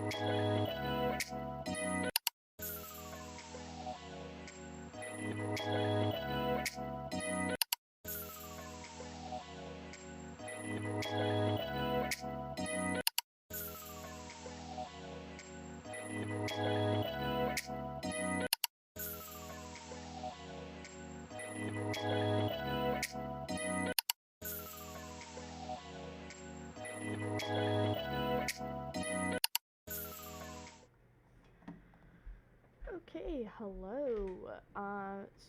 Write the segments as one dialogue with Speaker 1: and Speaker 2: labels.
Speaker 1: Okay, hello.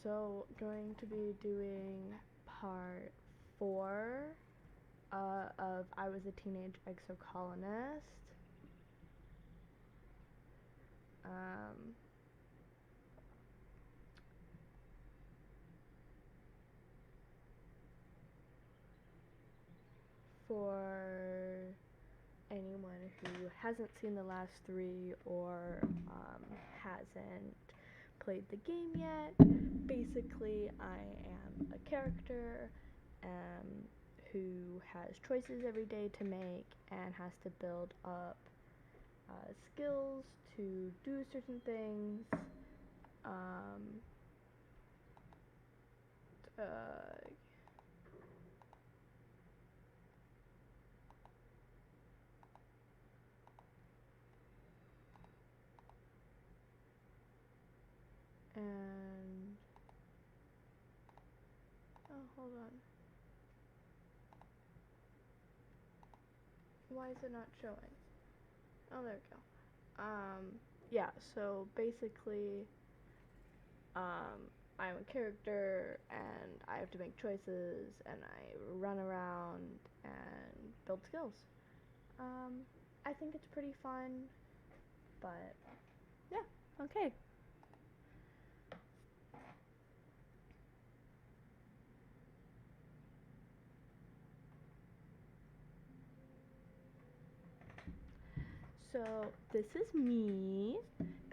Speaker 1: So going to be doing part 4 of I Was a Teenage Exocolonist. Um, for anyone who hasn't seen the last 3 or hasn't played the game yet, basically I am a character who has choices every day to make and has to build up skills to do certain things. Uh, and hold on. Why is it not showing? Oh, there we go. Yeah, so basically, I'm a character and I have to make choices and I run around and build skills. I think it's pretty fun, but yeah, okay. So this is me.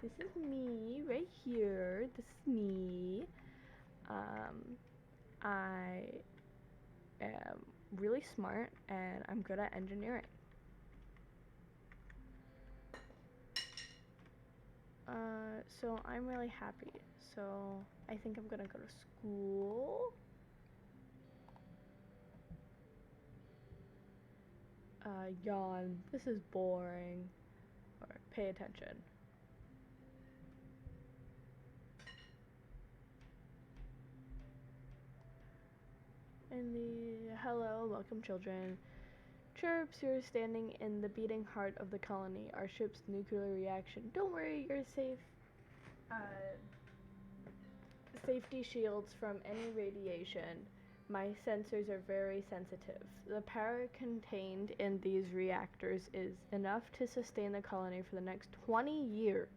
Speaker 1: This is me right here. This is me. I am really smart and I'm good at engineering. So I'm really happy. So I think I'm gonna go to school. Yawn. This is boring. Or pay attention. And the hello, welcome children. Chirps, you're standing in the beating heart of the colony. Our ship's nuclear reaction. Don't worry, you're safe. Safety shields from any radiation. My sensors are very sensitive. The power contained in these reactors is enough to sustain the colony for the next 20 years.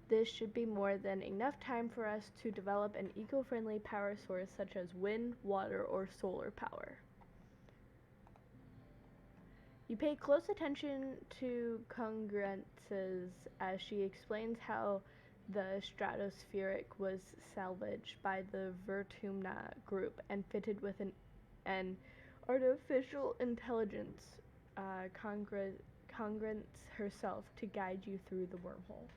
Speaker 1: This should be more than enough time for us to develop an eco-friendly power source such as wind, water, or solar power. You pay close attention to congruences as she explains how the stratospheric was salvaged by the Vertumna group and fitted with an artificial intelligence congruence herself to guide you through the wormhole.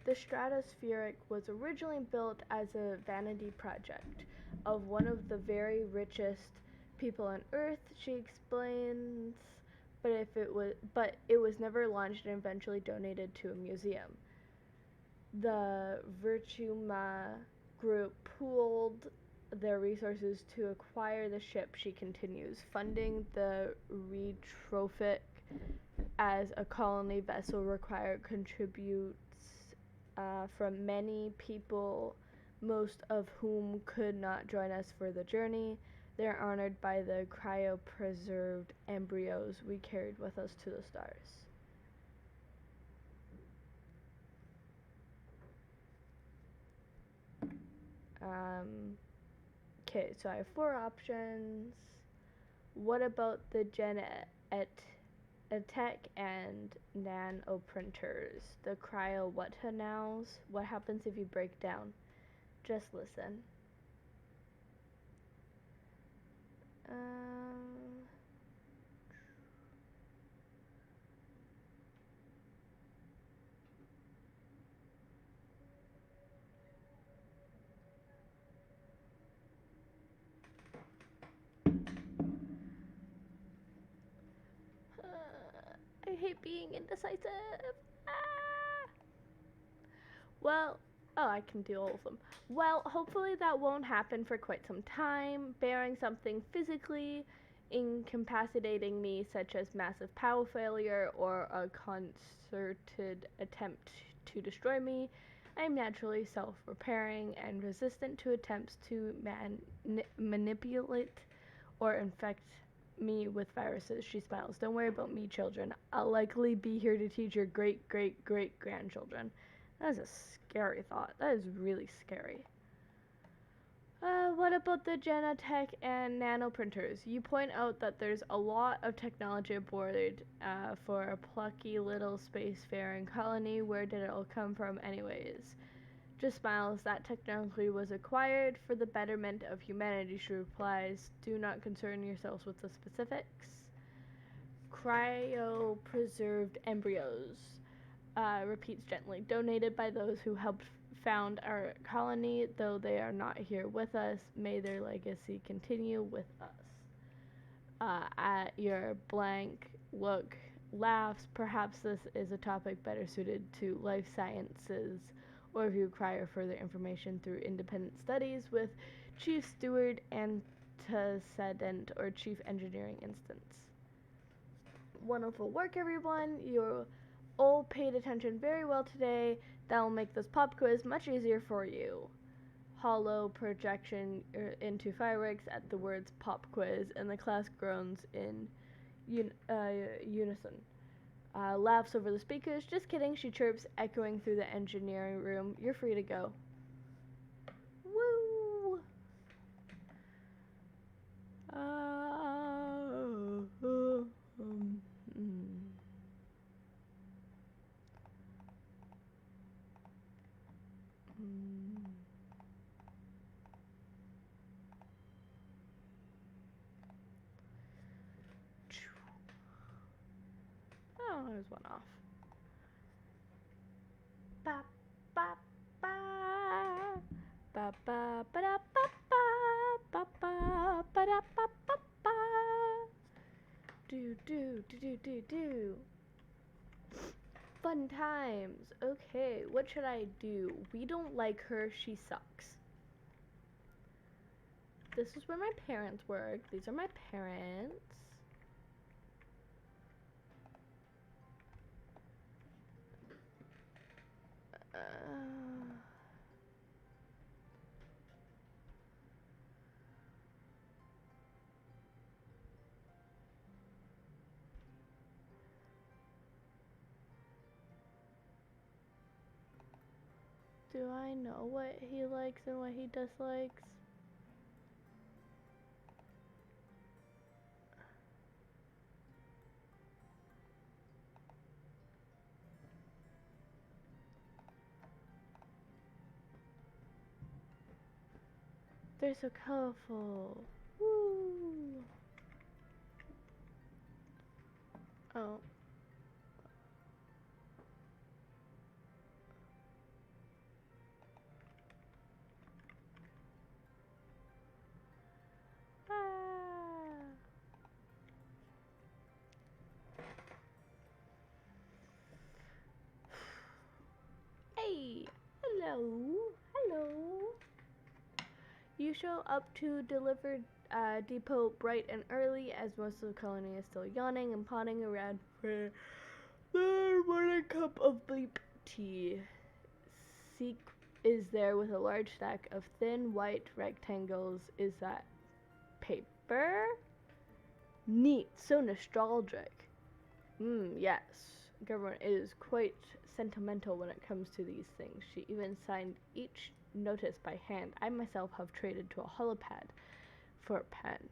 Speaker 1: The stratospheric was originally built as a vanity project of one of the very richest people on Earth, she explains, but it was never launched and eventually donated to a museum. The Virtuma group pooled their resources to acquire the ship, she continues, funding the retrofit as a colony vessel required contributes from many people, most of whom could not join us for the journey. They're honored by the cryopreserved embryos we carried with us to the stars. Okay, so I have 4 options. What about the Tech and nano printers? The cryo what nows? What happens if you break down? Just listen. hate being indecisive. Ah! Well, oh, I can do all of them. Well, hopefully that won't happen for quite some time, bearing something physically incapacitating me, such as massive power failure or a concerted attempt to destroy me. I am naturally self-repairing and resistant to attempts to manipulate or infect me with viruses. She smiles. Don't worry about me, children. I'll likely be here to teach your great-great-great-grandchildren. That is a scary thought. That is really scary. What about the Genetech and nanoprinters? You point out that there's a lot of technology aboard for a plucky little spacefaring colony. Where did it all come from anyways? Just smiles. That technology was acquired for the betterment of humanity, she replies. Do not concern yourselves with the specifics. Cryopreserved embryos. Repeats gently. Donated by those who helped found our colony, though they are not here with us. May their legacy continue with us. At your blank look, laughs. Perhaps this is a topic better suited to life sciences, or if you require further information through independent studies with chief steward antecedent or chief engineering instance. Wonderful work, everyone. You all paid attention very well today. That will make this pop quiz much easier for you. Hollow projection into fireworks at the words pop quiz, and the class groans in unison. Laughs over the speakers. Just kidding, she chirps, echoing through the engineering room. You're free to go. Woo! Oh, there's one off. Ba ba ba ba ba ba da ba ba ba ba da ba ba ba. Do. Fun times. Okay, what should I do? We don't like her. She sucks. This is where my parents work. These are my parents. Do I know what he likes and what he dislikes? They're so colorful. Woo! Oh. Hey! Hello! You show up to deliver depot bright and early, as most of the colony is still yawning and potting around for their morning cup of bleep tea. Seek is there with a large stack of thin white rectangles. Is that paper? Neat, so nostalgic. Yes. Government is quite sentimental when it comes to these things. She even signed each notice by hand. I myself have traded to a holopad for a pen.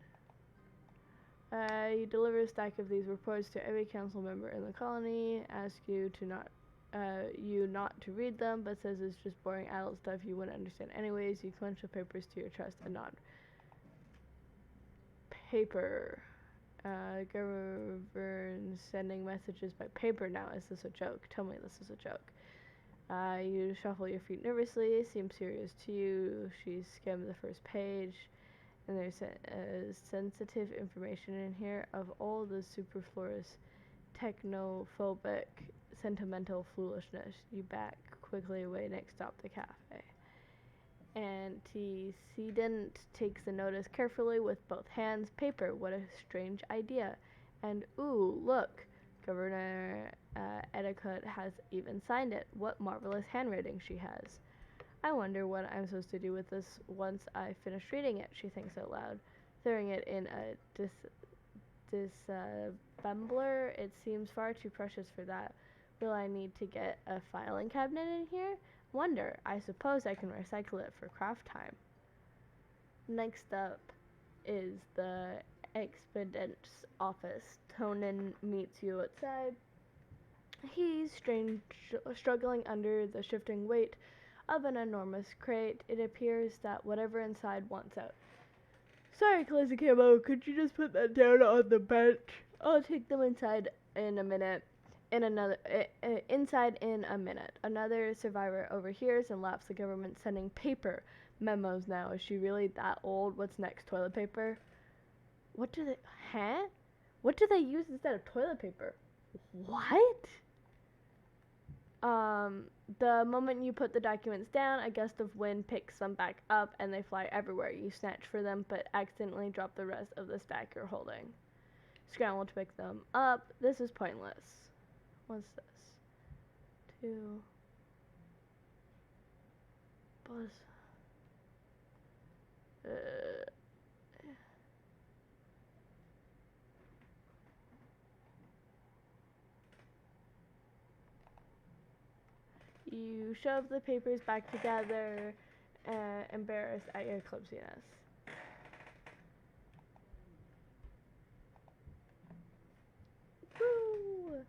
Speaker 1: You deliver a stack of these reports to every council member in the colony. Ask you not to read them, but says it's just boring adult stuff you wouldn't understand anyways. You clench the papers to your chest and nod. Paper. Government sending messages by paper now. Is this a joke? Tell me this is a joke. You shuffle your feet nervously. Seems serious to you. She skimmed the first page, and there's sensitive information in here of all the superfluous technophobic, sentimental foolishness. You back quickly away. Next stop, the cafe. Antecedent takes the notice carefully with both hands. Paper, what a strange idea. And ooh, look, Governor Etiquette has even signed it. What marvelous handwriting she has. I wonder what I'm supposed to do with this once I finish reading it, she thinks out loud. Throwing it in a disembler, it seems far too precious for that. Will I need to get a filing cabinet in here? Wonder, I suppose I can recycle it for craft time. Next up is the expedient's office. Tonin meets you outside. He's struggling under the shifting weight of an enormous crate. It appears that whatever inside wants out. Sorry, Clusycamo, could you just put that down on the bench? I'll take them inside in a minute. Inside in a minute. Another survivor overhears and laughs. The government sending paper memos now. Is she really that old? What's next? Toilet paper? What do they use instead of toilet paper? What? The moment you put the documents down, a gust of wind picks them back up and they fly everywhere. You snatch for them but accidentally drop the rest of the stack you're holding. Scramble to pick them up. This is pointless. What's this? 2 buzz. You shove the papers back together, embarrassed at your clumsiness. Woo!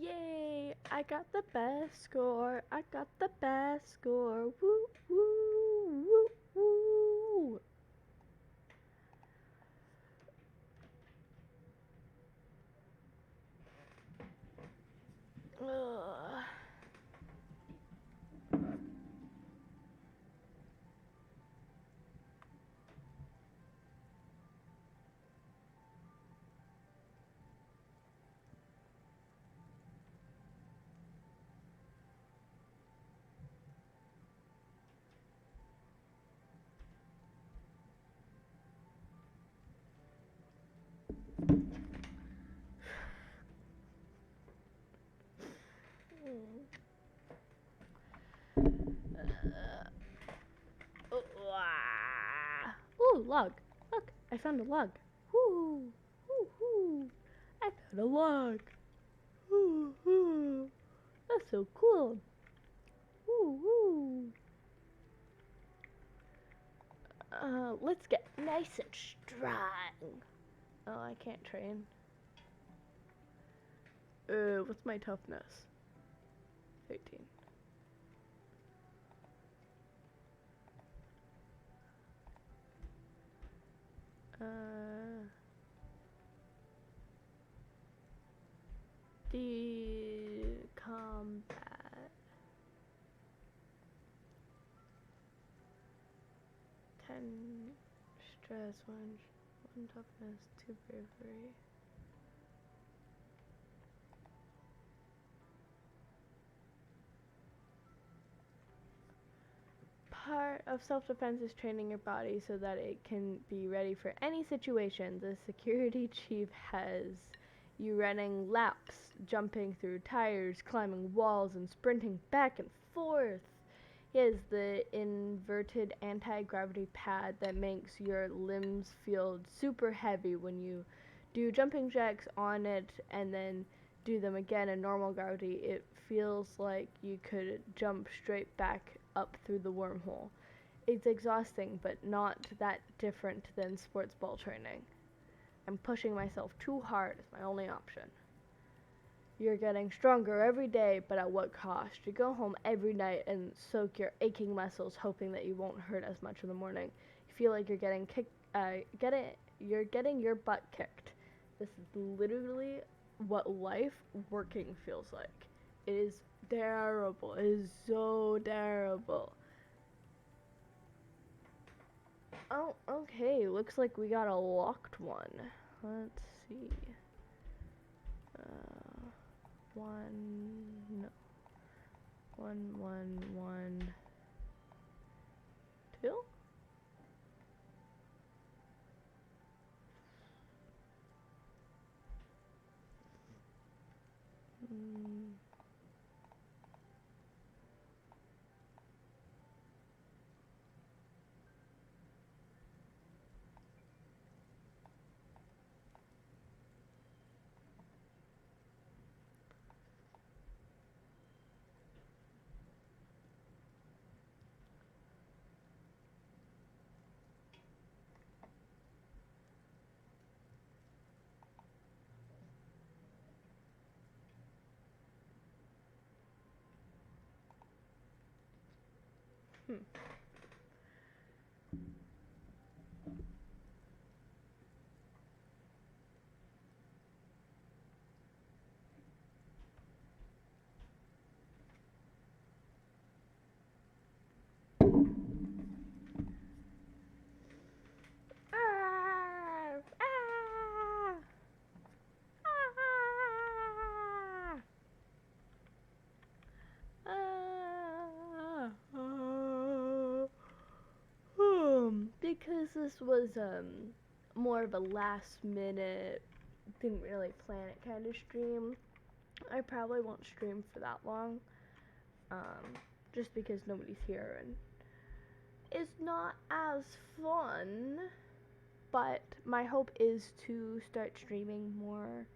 Speaker 1: Yay! I got the best score. I got the best score. Woo, woo, woo, woo. Ugh. Ooh, log. Look, I found a log. Woo, woo, woo. I found a log. Woo, woo. That's so cool. Woo, woo. Let's get nice and strong. Oh, I can't train. What's my toughness? 18. The combat. 10 stress, 1 toughness, 2 bravery. Part of self-defense is training your body so that it can be ready for any situation. The security chief has you running laps, jumping through tires, climbing walls, and sprinting back and forth. He has the inverted anti-gravity pad that makes your limbs feel super heavy when you do jumping jacks on it and then do them again in normal gravity. It feels like you could jump straight back up through the wormhole. It's exhausting, but not that different than sports ball training. I'm pushing myself too hard is my only option. You're getting stronger every day, but at what cost? You go home every night and soak your aching muscles, hoping that you won't hurt as much in the morning. You feel like you're getting your butt kicked. This is literally what life working feels like. It is terrible. It is so terrible. Oh, okay. Looks like we got a locked one. Let's see. No. 1112. Hmm. Because this was more of a last minute, didn't really plan it kind of stream, I probably won't stream for that long. Just because nobody's here and it's not as fun. But my hope is to start streaming more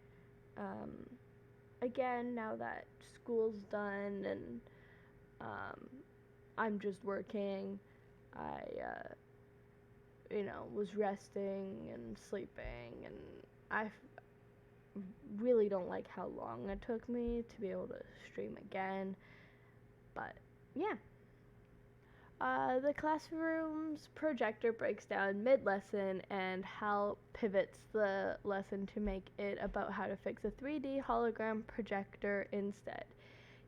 Speaker 1: again now that school's done and I'm just working. I was resting and sleeping, and I really don't like how long it took me to be able to stream again. But yeah. The classroom's projector breaks down mid-lesson, and Hal pivots the lesson to make it about how to fix a 3D hologram projector instead.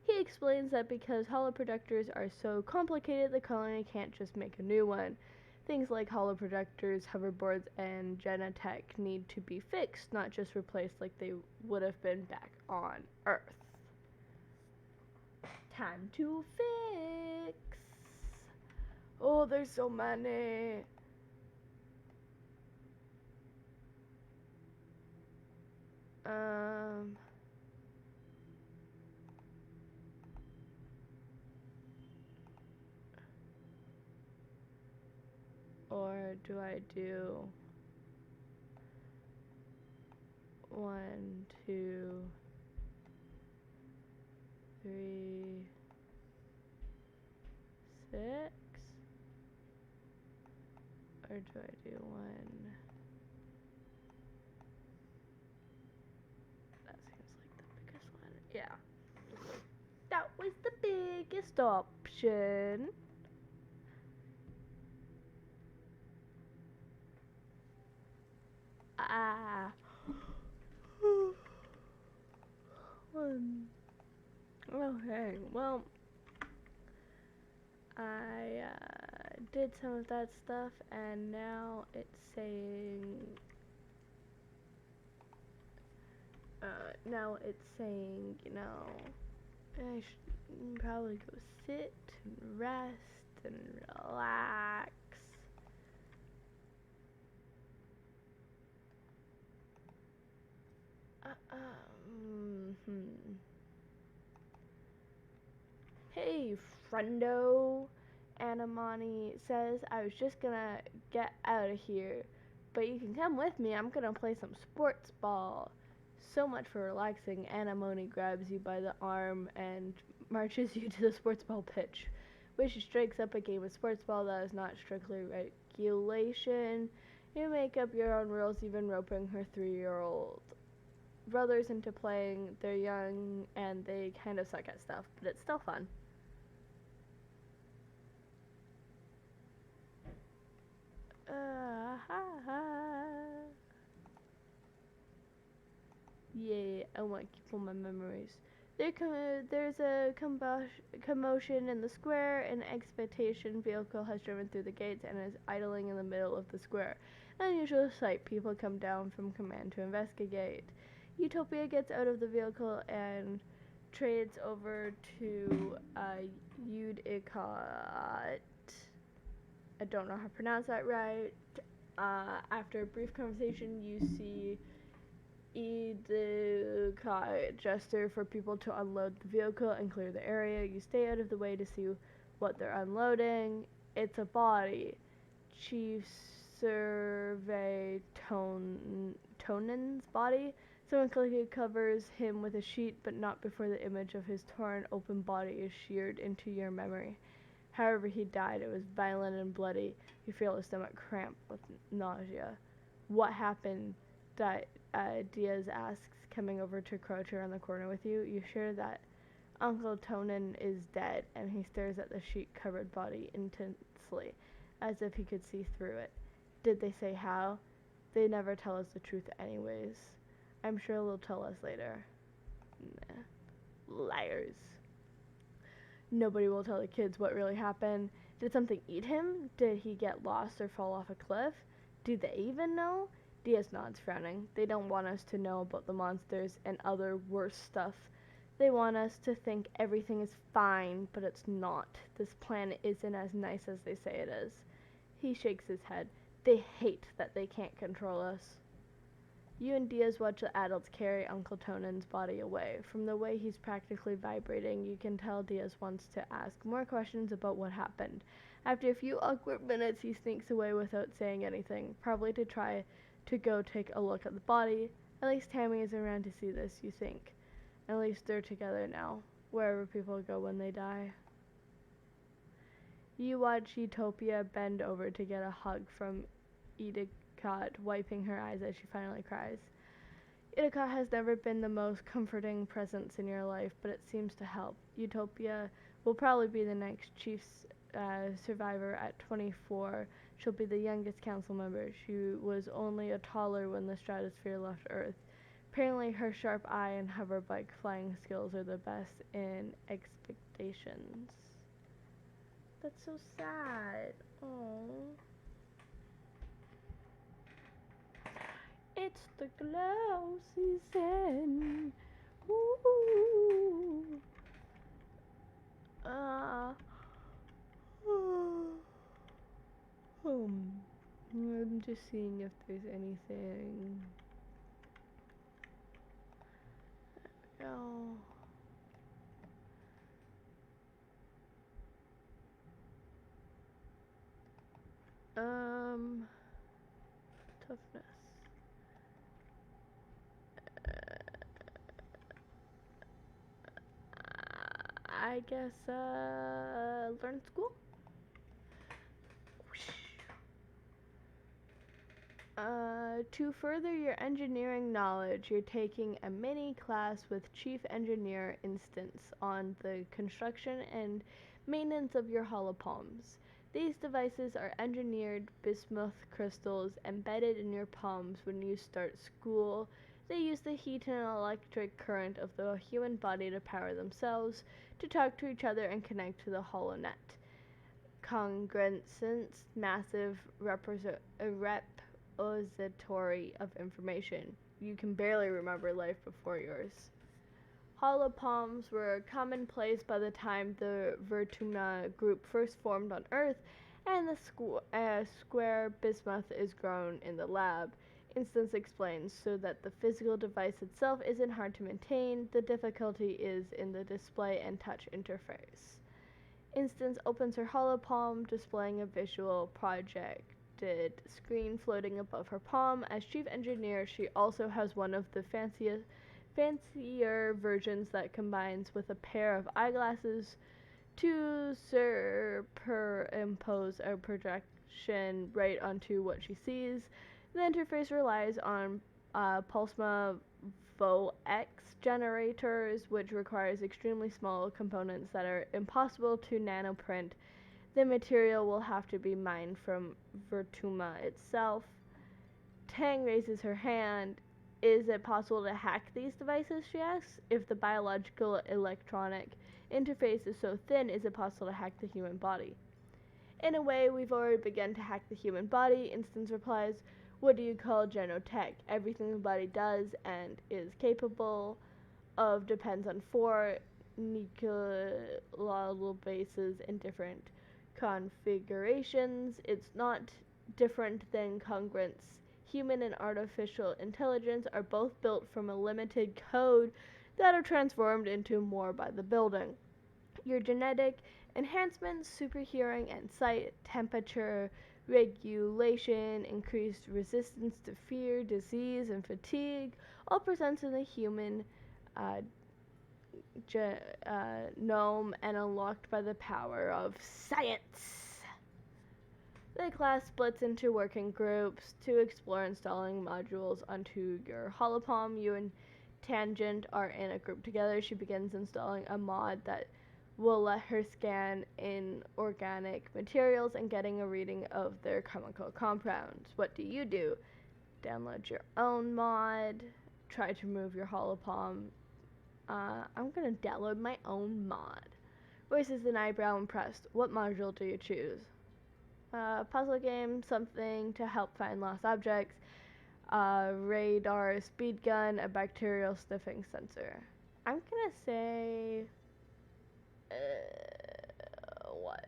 Speaker 1: He explains that because holoprojectors are so complicated, the colony can't just make a new one. Things like holoprojectors, hoverboards, and Genetech need to be fixed, not just replaced like they would have been back on Earth. Time to fix! Oh, there's so many. Or do I do 1, 2, 3, 6? Or do I do 1? That seems like the biggest one. Yeah. That was the biggest option. Okay, well, I did some of that stuff, and now it's saying, I should probably go sit and rest and relax. Hey, friendo, Anamani says, I was just gonna get out of here, but you can come with me. I'm gonna play some sports ball. So much for relaxing. Anamoni grabs you by the arm and marches you to the sports ball pitch. which strikes up a game of sports ball that is not strictly regulation. You make up your own rules, even roping her 3-year-old brothers into playing. They're young and they kind of suck at stuff, but it's still fun. Yeah, I want to keep all my memories. There's a commotion in the square. An expectation vehicle has driven through the gates and is idling in the middle of the square. An unusual sight. People come down from command to investigate. Utopia gets out of the vehicle and trades over to Udicott. I don't know how to pronounce that right. After a brief conversation, you see Udicott gesture for people to unload the vehicle and clear the area. You stay out of the way to see what they're unloading. It's a body. Chief survey Tonan's body. Someone quickly covers him with a sheet, but not before the image of his torn open body is sheared into your memory. However he died, it was violent and bloody. You feel a stomach cramp with nausea. What happened? Diaz asks, coming over to crouch around the corner with you. You share that Uncle Tonan is dead, and he stares at the sheet-covered body intensely, as if he could see through it. Did they say how? They never tell us the truth anyways. I'm sure they'll tell us later. Nah. Liars. Nobody will tell the kids what really happened. Did something eat him? Did he get lost or fall off a cliff? Do they even know? Diaz nods, frowning. They don't want us to know about the monsters and other worse stuff. They want us to think everything is fine, but it's not. This planet isn't as nice as they say it is. He shakes his head. They hate that they can't control us. You and Diaz watch the adults carry Uncle Tonan's body away. From the way he's practically vibrating, you can tell Diaz wants to ask more questions about what happened. After a few awkward minutes, he sneaks away without saying anything, probably to try to go take a look at the body. At least Tammy is around to see this, you think. At least they're together now, wherever people go when they die. You watch Utopia bend over to get a hug from Udicott, wiping her eyes as she finally cries. Udicott has never been the most comforting presence in your life, but it seems to help. Utopia will probably be the next chief survivor at 24. She'll be the youngest council member. She was only a toddler when the stratosphere left Earth. Apparently her sharp eye and hoverbike flying skills are the best in expectations. That's so sad. Oh. It's the glow season. Ooh. I'm just seeing if there's anything. There we go. Toughness. I guess, learn school? To further your engineering knowledge, you're taking a mini class with Chief Engineer Instance on the construction and maintenance of your holopalms. These devices are engineered bismuth crystals embedded in your palms when you start school. They use the heat and electric current of the human body to power themselves, to talk to each other and connect to the holonet. Congruence, massive repository of information. You can barely remember life before yours. Holopalms were commonplace by the time the Vertuna group first formed on Earth, and the square bismuth is grown in the lab. Instance explains, so that the physical device itself isn't hard to maintain, the difficulty is in the display and touch interface. Instance opens her holopalm, displaying a visual projected screen floating above her palm. As chief engineer, she also has one of the fancier versions that combines with a pair of eyeglasses to to superimpose a projection right onto what she sees. The interface relies on Pulsma Vo-X generators, which requires extremely small components that are impossible to nanoprint. The material will have to be mined from Vertuma itself. Tang raises her hand. Is it possible to hack these devices, she asks. If the biological electronic interface is so thin, is it possible to hack the human body? In a way, we've already begun to hack the human body, Instance replies. What do you call genotech? Everything the body does and is capable of depends on 4 nucleolal bases in different configurations. It's not different than congruence. Human and artificial intelligence are both built from a limited code that are transformed into more by the building. Your genetic enhancements, super hearing and sight, temperature regulation, increased resistance to fear, disease, and fatigue, all presents in the human uh, genome and unlocked by the power of science. The class splits into working groups to explore installing modules onto your holopalm. You and Tangent are in a group together. She begins installing a mod that will let her scan inorganic materials and getting a reading of their chemical compounds. What do? Download your own mod. Try to move your holopalm. I'm gonna download my own mod. Raises an eyebrow, impressed. What module do you choose? Puzzle game, something to help find lost objects, radar speed gun, a bacterial sniffing sensor. I'm gonna say, what?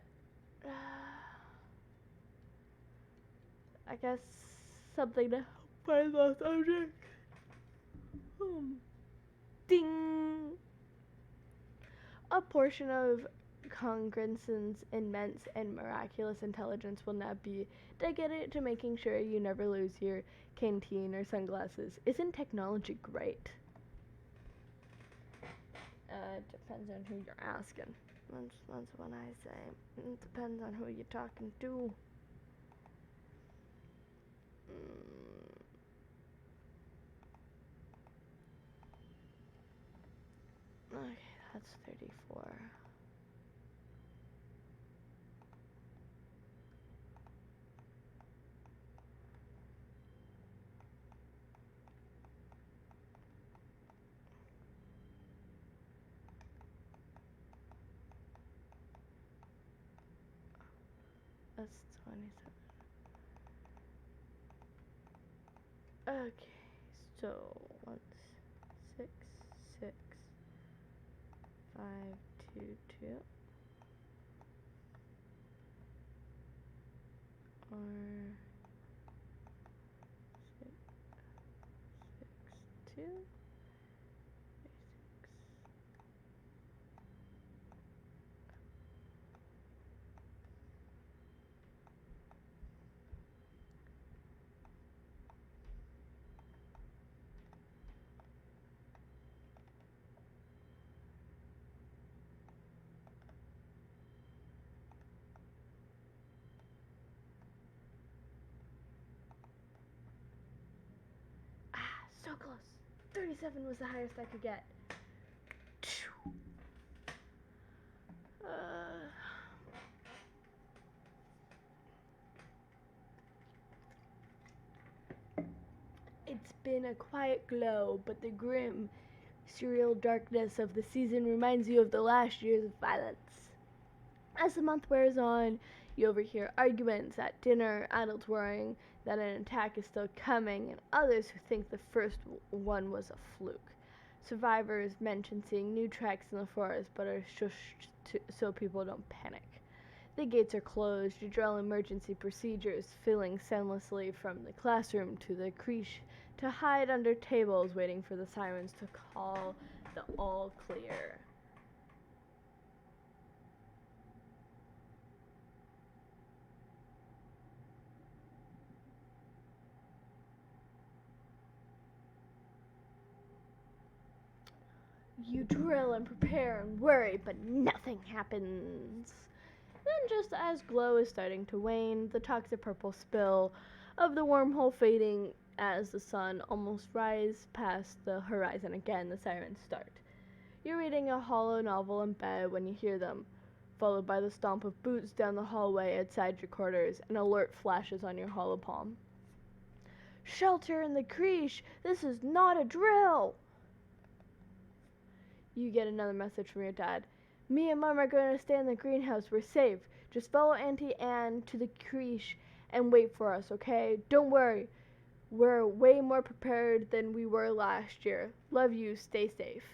Speaker 1: I guess something to help find lost objects. Ding! A portion of Congruence's immense and miraculous intelligence will now be dedicated to making sure you never lose your canteen or sunglasses. Isn't technology great? It depends on who you're asking. That's what I say. It depends on who you're talking to. Okay, that's 34. That's 27. Okay, so 6, 6, 5, 2, 2. Or 6, 6, 2. So close. 37 was the highest I could get. It's been a quiet glow, but the grim, surreal darkness of the season reminds you of the last years of violence. As the month wears on, you overhear arguments at dinner, adults worrying that an attack is still coming, and others who think the first one was a fluke. Survivors mention seeing new tracks in the forest, but are shushed so people don't panic. The gates are closed. You drill emergency procedures, filing senselessly from the classroom to the creche to hide under tables, waiting for the sirens to call the all clear. You drill and prepare and worry, but nothing happens. And just as glow is starting to wane, the toxic purple spill of the wormhole fading as the sun almost rises past the horizon again, the sirens start. You're reading a hollow novel in bed when you hear them, followed by the stomp of boots down the hallway outside your quarters. An alert flashes on your hollow palm. Shelter in the creche! This is not a drill! You get another message from your dad. Me and Mom are going to stay in the greenhouse. We're safe. Just follow Auntie Anne to the creche and wait for us, okay? Don't worry. We're way more prepared than we were last year. Love you. Stay safe.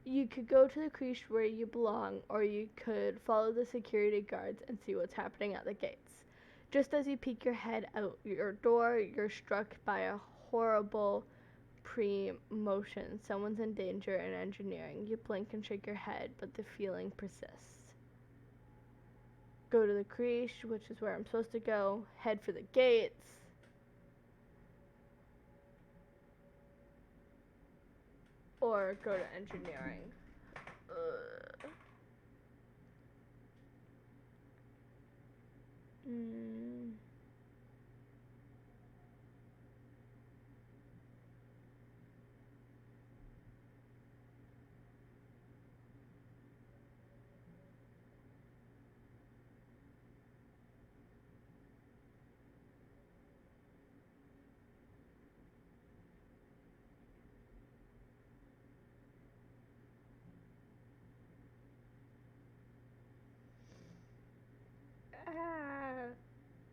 Speaker 1: You could go to the creche where you belong, or you could follow the security guards and see what's happening at the gates. Just as you peek your head out your door, you're struck by a horrible pre-motion. Someone's in danger in engineering. You blink and shake your head, but the feeling persists. Go to the creche, which is where I'm supposed to go. Head for the gates. Or go to engineering.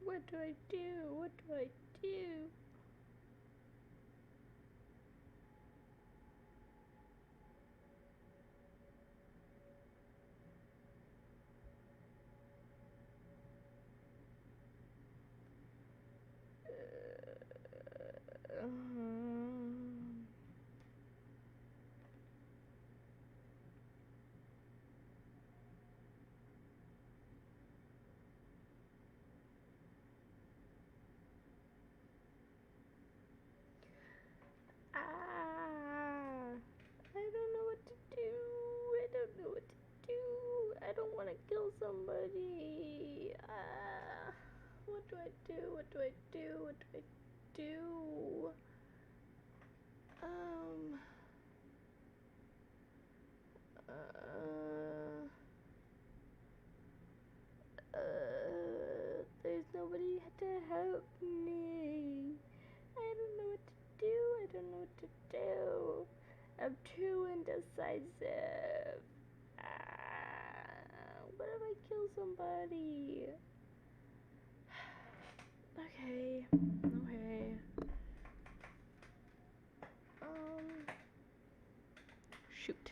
Speaker 1: What do I do? What do I do? I don't know what to do. I don't know what to do. I don't want to kill somebody. What do I do? What do I do? What do I do? There's nobody to help me. I don't know what to do. I don't know what to do. I'm too indecisive. What if I kill somebody? Okay. Shoot.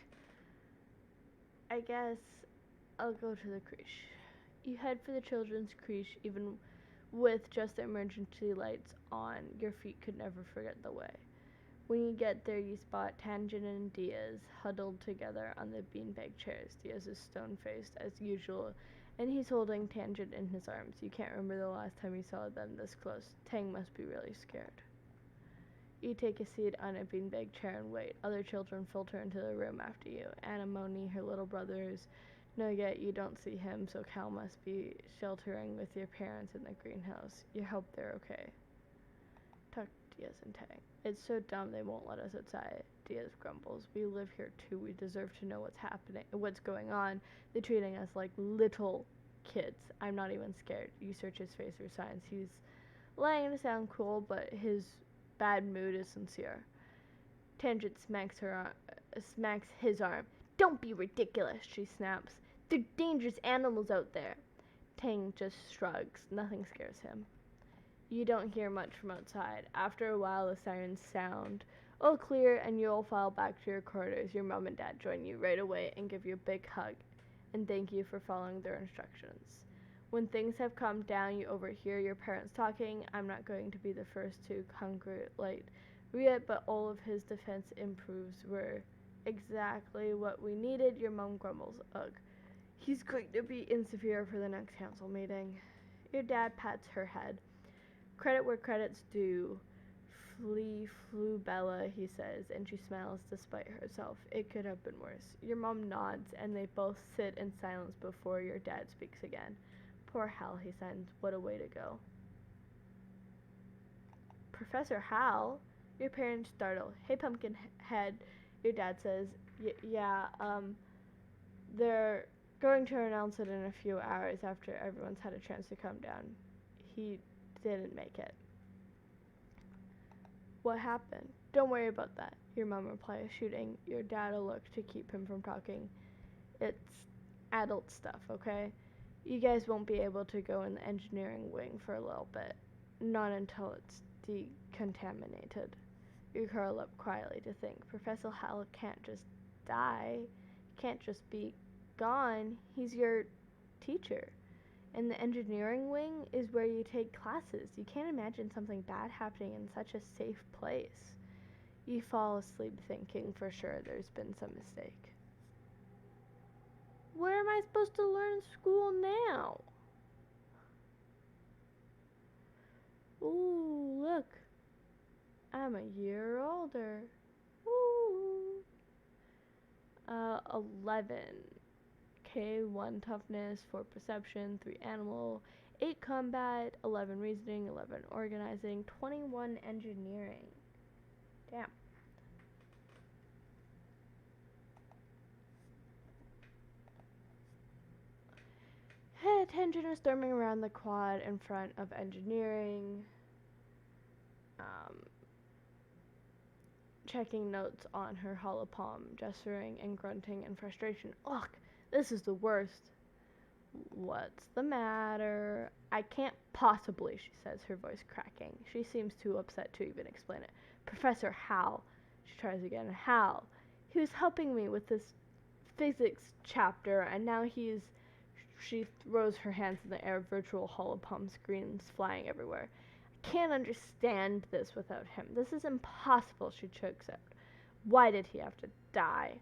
Speaker 1: I guess I'll go to the creche. You head for the children's creche, even with just the emergency lights on. Your feet could never forget the way. When you get there, you spot Tangent and Diaz huddled together on the beanbag chairs. Diaz is stone-faced as usual, and he's holding Tangent in his arms. You can't remember the last time you saw them this close. Tang must be really scared. You take a seat on a beanbag chair and wait. Other children filter into the room after you. Anemone, her little brothers. No, yet you don't see him, so Cal must be sheltering with your parents in the greenhouse. You hope they're okay. Talk to Diaz and Tang. It's so dumb they won't let us outside. Diaz grumbles. We live here too. We deserve to know what's going on. They're treating us like little kids. I'm not even scared. You search his face for signs. He's lying to sound cool, but his bad mood is sincere. Tangent smacks his arm. Don't be ridiculous, she snaps. They're dangerous animals out there. Tang just shrugs. Nothing scares him. You don't hear much from outside. After a while, the sirens sound all clear, and you all file back to your quarters. Your mom and dad join you right away and give you a big hug and thank you for following their instructions. When things have calmed down, you overhear your parents talking. I'm not going to be the first to congratulate Riet, but all of his defense improves were exactly what we needed. Your mom grumbles. Ugh. He's going to be insecure for the next council meeting. Your dad pats her head. Credit where credit's due. flew Bella, he says, and she smiles despite herself. It could have been worse. Your mom nods, and they both sit in silence before your dad speaks again. Poor Hal, he says. What a way to go. Professor Hal? Your parents startle. Hey, Pumpkinhead, your dad says. Yeah, they're going to announce it in a few hours after everyone's had a chance to come down. He didn't make it. What happened? Don't worry about that, your mom replies, shooting your dad a look to keep him from talking. It's adult stuff, okay? You guys won't be able to go in the engineering wing for a little bit. Not until it's decontaminated. You curl up quietly to think. Professor Hal can't just die. Can't just be gone. He's your teacher. And the engineering wing is where you take classes. You can't imagine something bad happening in such a safe place. You fall asleep thinking for sure there's been some mistake. Where am I supposed to learn school now? Ooh, look. I'm a year older. Ooh. 11. Okay, 1 toughness, 4 perception, 3 animal, 8 combat, 11 reasoning, 11 organizing, 21 engineering. Damn. Attention is storming around the quad in front of engineering. Checking notes on her hollow palm, gesturing and grunting in frustration. Ugh, this is the worst. What's the matter? I can't possibly, she says, her voice cracking. She seems too upset to even explain it. Professor Hal. She tries again. Hal. He was helping me with this physics chapter, and now she throws her hands in the air, virtual hollow palm screens flying everywhere. I can't understand this without him. This is impossible, she chokes out. Why did he have to die?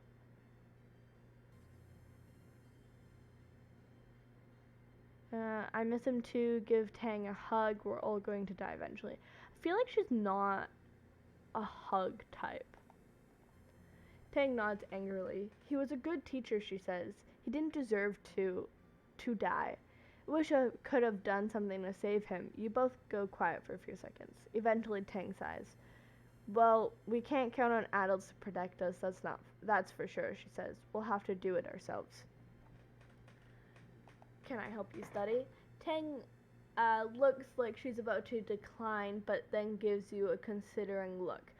Speaker 1: I miss him too. Give Tang a hug. We're all going to die eventually. I feel like she's not a hug type. Tang nods angrily. He was a good teacher, she says. He didn't deserve to die. I wish I could have done something to save him. You both go quiet for a few seconds. Eventually Tang sighs. Well, we can't count on adults to protect us. That's for sure, she says. We'll have to do it ourselves. Can I help you study? Tang looks like she's about to decline, but then gives you a considering look.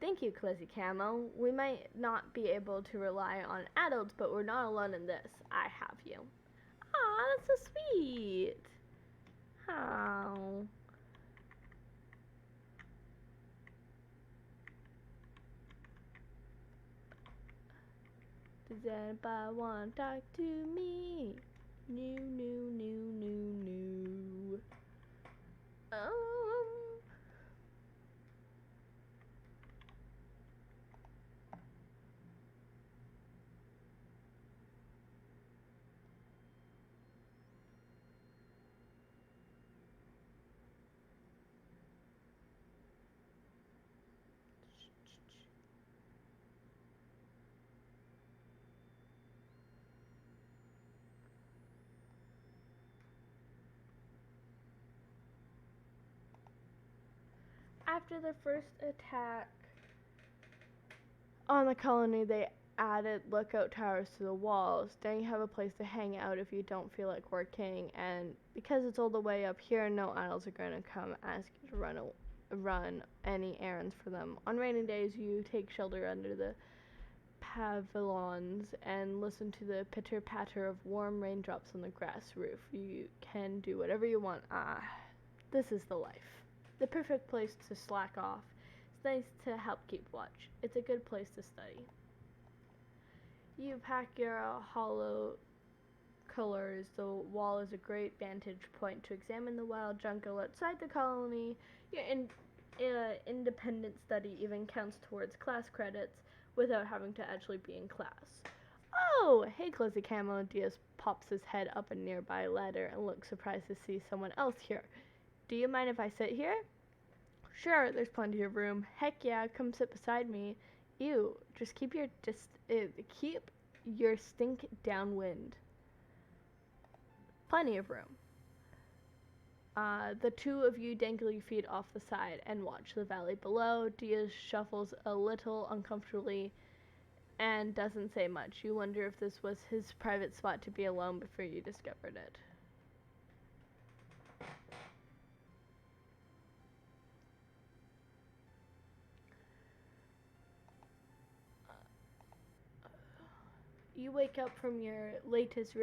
Speaker 1: Thank you, Clusycamo. We might not be able to rely on adults, but we're not alone in this. I have you. Aw, that's so sweet. Oh. Does anybody want to talk to me? No. After the first attack on the colony, they added lookout towers to the walls. Then you have a place to hang out if you don't feel like working, and because it's all the way up here, no adults are going to come ask you to run any errands for them. On rainy days, you take shelter under the pavilions and listen to the pitter-patter of warm raindrops on the grass roof. You can do whatever you want. This is the life. The perfect place to slack off. It's nice to help keep watch. It's a good place to study. You pack your hollow colors. The wall is a great vantage point to examine the wild jungle outside the colony. Your independent study even counts towards class credits without having to actually be in class. Oh, hey, Clusycamo. Diaz pops his head up a nearby ladder and looks surprised to see someone else here. Do you mind if I sit here? Sure, there's plenty of room. Heck yeah, come sit beside me. Ew, just keep your stink downwind. Plenty of room. The two of you dangle your feet off the side and watch the valley below. Diaz shuffles a little uncomfortably and doesn't say much. You wonder if this was his private spot to be alone before you discovered it. You wake up from your latest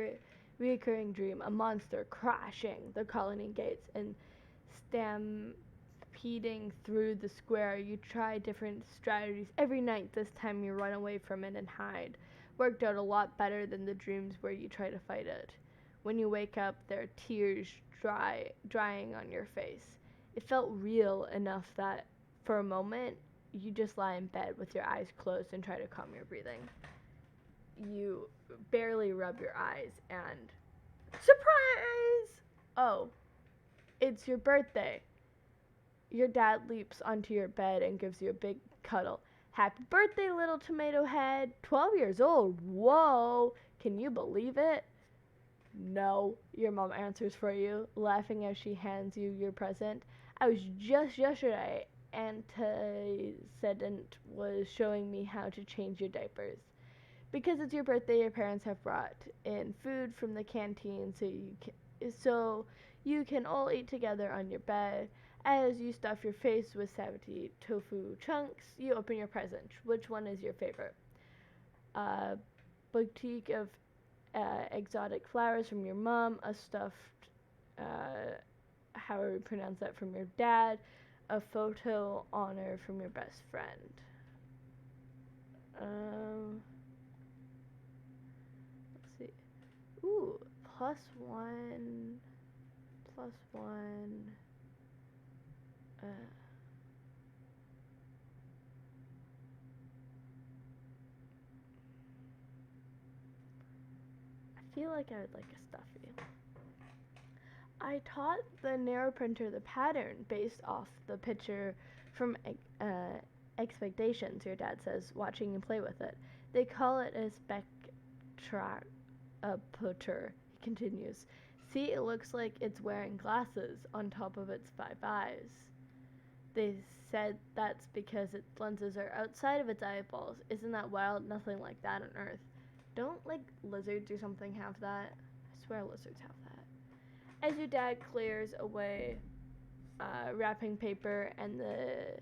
Speaker 1: recurring dream, a monster crashing the colony gates and stampeding through the square. You try different strategies every night. This time you run away from it and hide. Worked out a lot better than the dreams where you try to fight it. When you wake up, there are tears drying on your face. It felt real enough that for a moment you just lie in bed with your eyes closed and try to calm your breathing. You barely rub your eyes and surprise! Oh, it's your birthday. Your dad leaps onto your bed and gives you a big cuddle. Happy birthday, little tomato head. 12 years old. Whoa. Can you believe it? No, your mom answers for you, laughing as she hands you your present. I was just yesterday. Antecedent was showing me how to change your diapers. Because it's your birthday, your parents have brought in food from the canteen so you can all eat together on your bed. As you stuff your face with savoury tofu chunks, you open your present. Which one is your favorite? A boutique of exotic flowers from your mom, a stuffed, however you pronounce that, from your dad, a photo honor from your best friend. Let's see. Ooh, plus one. I feel like I would like a stuffy. I taught the narrow printer the pattern based off the picture from Expectations, your dad says, watching you play with it. They call it a spectroputter, he continues. See, it looks like it's wearing glasses on top of its 5 eyes. They said that's because its lenses are outside of its eyeballs. Isn't that wild? Nothing like that on Earth. Don't, like, lizards or something have that? I swear lizards have that. As your dad clears away wrapping paper and the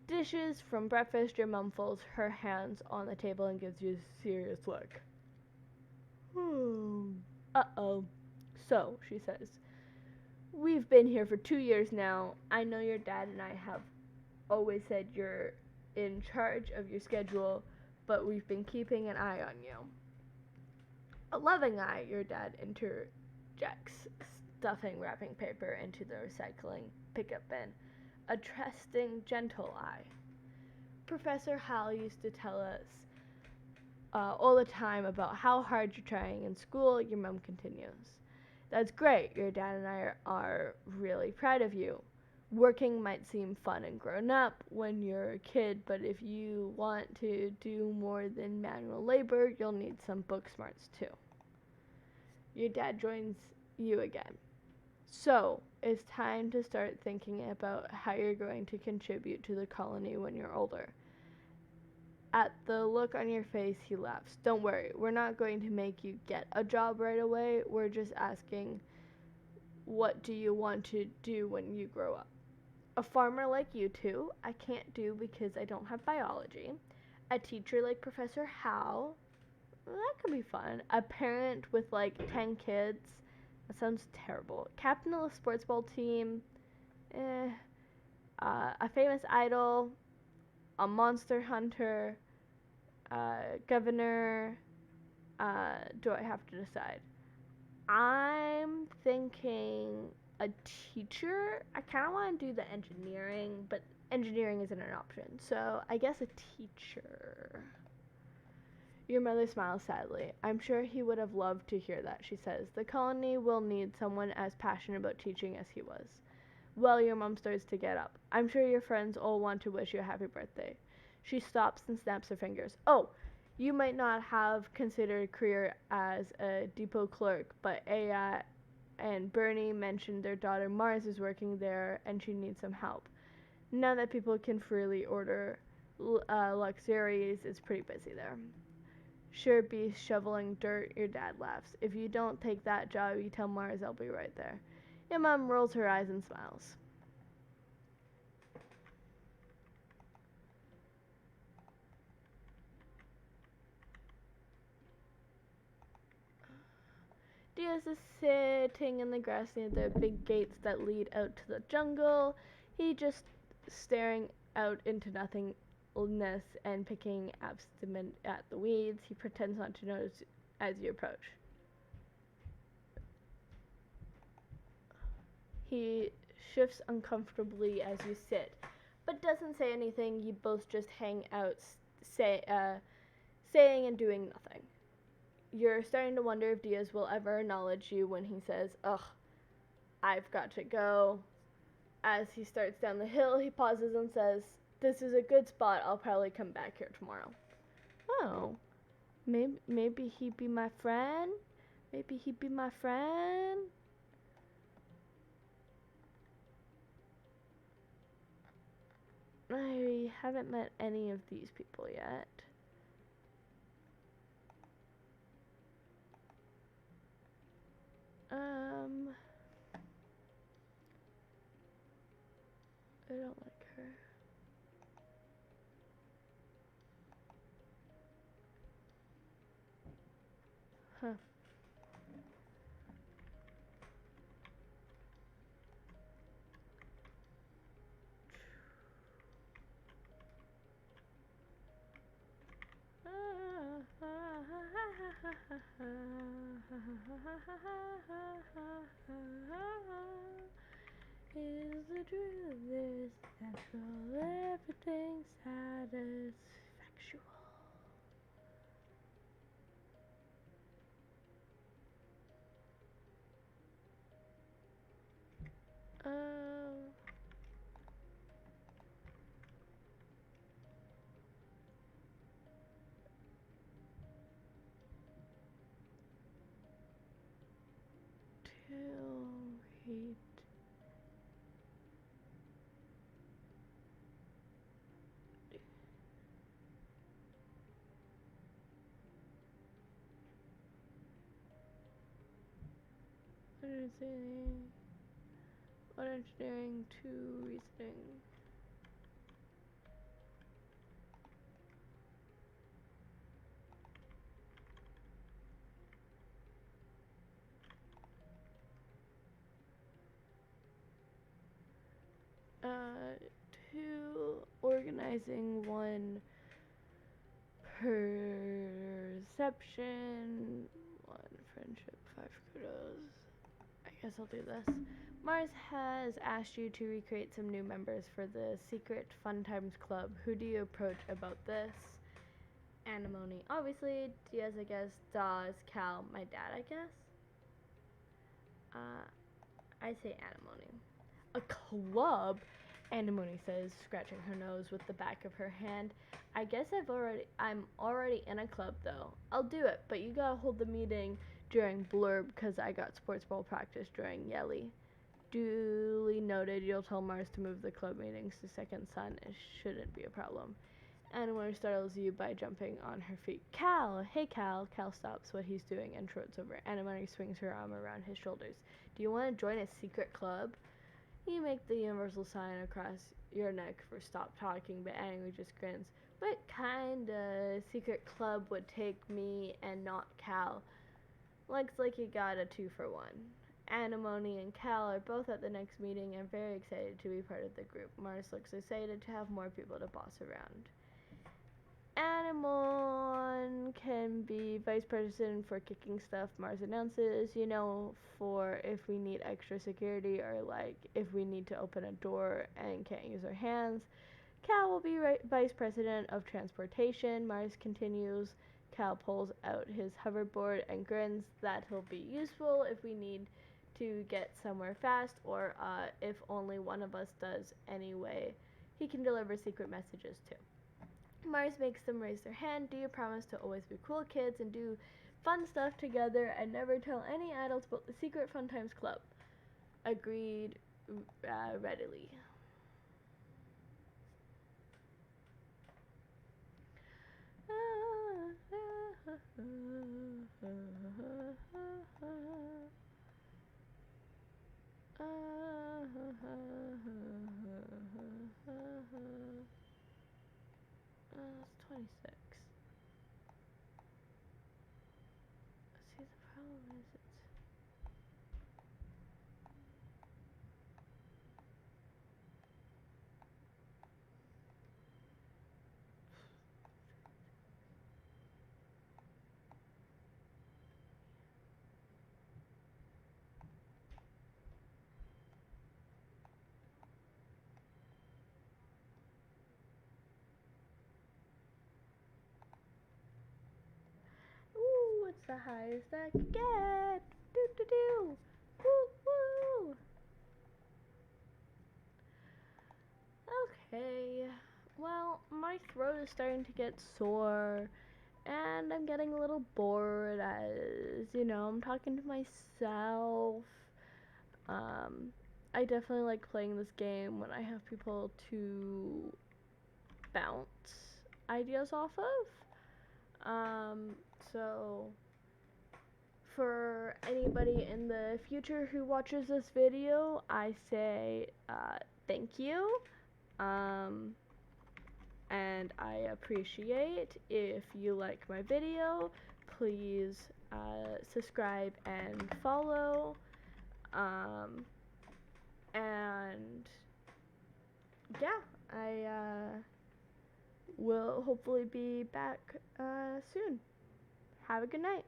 Speaker 1: dishes from breakfast, your mom folds her hands on the table and gives you a serious look. Uh-oh. So, she says, we've been here for 2 years now. I know your dad and I have always said you're in charge of your schedule, but we've been keeping an eye on you. A loving eye, your dad interjects, stuffing wrapping paper into the recycling pickup bin. A trusting, gentle eye. Professor Hal used to tell us all the time about how hard you're trying in school, your mom continues. That's great, your dad and I are really proud of you. Working might seem fun and grown up when you're a kid, but if you want to do more than manual labor, you'll need some book smarts too. Your dad joins you again. So, it's time to start thinking about how you're going to contribute to the colony when you're older. At the look on your face, he laughs. Don't worry, we're not going to make you get a job right away. We're just asking, what do you want to do when you grow up? A farmer like you two, I can't do because I don't have biology. A teacher like Professor Howe, that could be fun. A parent with like 10 kids, that sounds terrible. Captain of the sports ball team, a famous idol, a monster hunter, governor. Do I have to decide? I'm thinking a teacher. I kind of want to do the engineering, but engineering isn't an option. So I guess a teacher. Your mother smiles sadly. I'm sure he would have loved to hear that, she says. The colony will need someone as passionate about teaching as he was. Well, your mom starts to get up. I'm sure your friends all want to wish you a happy birthday. She stops and snaps her fingers. Oh, you might not have considered a career as a depot clerk, but Aya and Bernie mentioned their daughter Mars is working there and she needs some help. Now that people can freely order luxuries, it's pretty busy there. Sure, be shoveling dirt, your dad laughs. If you don't take that job, you tell Mars I'll be right there. Your mom rolls her eyes and smiles. Diaz is sitting in the grass near the big gates that lead out to the jungle. He just staring out into nothingness and picking abstinent at the weeds. He pretends not to notice as you approach. He shifts uncomfortably as you sit, but doesn't say anything. You both just hang out, saying and doing nothing. You're starting to wonder if Diaz will ever acknowledge you when he says, "Ugh, I've got to go." As he starts down the hill, he pauses and says, "This is a good spot. I'll probably come back here tomorrow." Oh, maybe he'd be my friend? Maybe he'd be my friend? I haven't met any of these people yet. I don't like her. Huh. Is the truth is natural, everything satisfactual. Till heat. What engineering to reasoning. Two organizing, one perception, one friendship, 5 kudos. I guess I'll do this. Mars has asked you to recreate some new members for the secret Fun Times Club. Who do you approach about this? Anemone. Obviously, Diaz, I guess. Dawes, Cal, my dad, I guess. I say Anemone. A club? Anemone says, scratching her nose with the back of her hand. I guess I'm already in a club though. I'll do it, but you gotta hold the meeting during blurb because I got sports ball practice during Yelly. Duly noted, you'll tell Mars to move the club meetings to Second Sun. It shouldn't be a problem. Anemone startles you by jumping on her feet. Cal! Hey Cal! Cal stops what he's doing and trots over. Anemone swings her arm around his shoulders. Do you want to join a secret club? You make the universal sign across your neck for stop talking, but Anemone just grins. What kind of secret club would take me and not Cal? Looks like you got a 2-for-1. Anemone and Cal are both at the next meeting and very excited to be part of the group. Mars looks excited to have more people to boss around. Anemone can be vice president for kicking stuff, Mars announces, for if we need extra security or like if we need to open a door and can't use our hands. Cal will be vice president of transportation, Mars continues. Cal pulls out his hoverboard and grins that he'll be useful if we need to get somewhere fast, or if only one of us does anyway, he can deliver secret messages too. Mars makes them raise their hand. Do you promise to always be cool kids and do fun stuff together and never tell any adults about the secret Fun Times Club? Agreed, readily. It's 26. See, the problem is it's... Ooh, it's the highest I can get. Do do do. Woo woo. Okay. Well, my throat is starting to get sore, and I'm getting a little bored as, you know, I'm talking to myself. I definitely like playing this game when I have people to bounce ideas off of. So for anybody in the future who watches this video, I say thank you. And I appreciate if you like my video. Please subscribe and follow. And yeah, I will hopefully be back soon. Have a good night.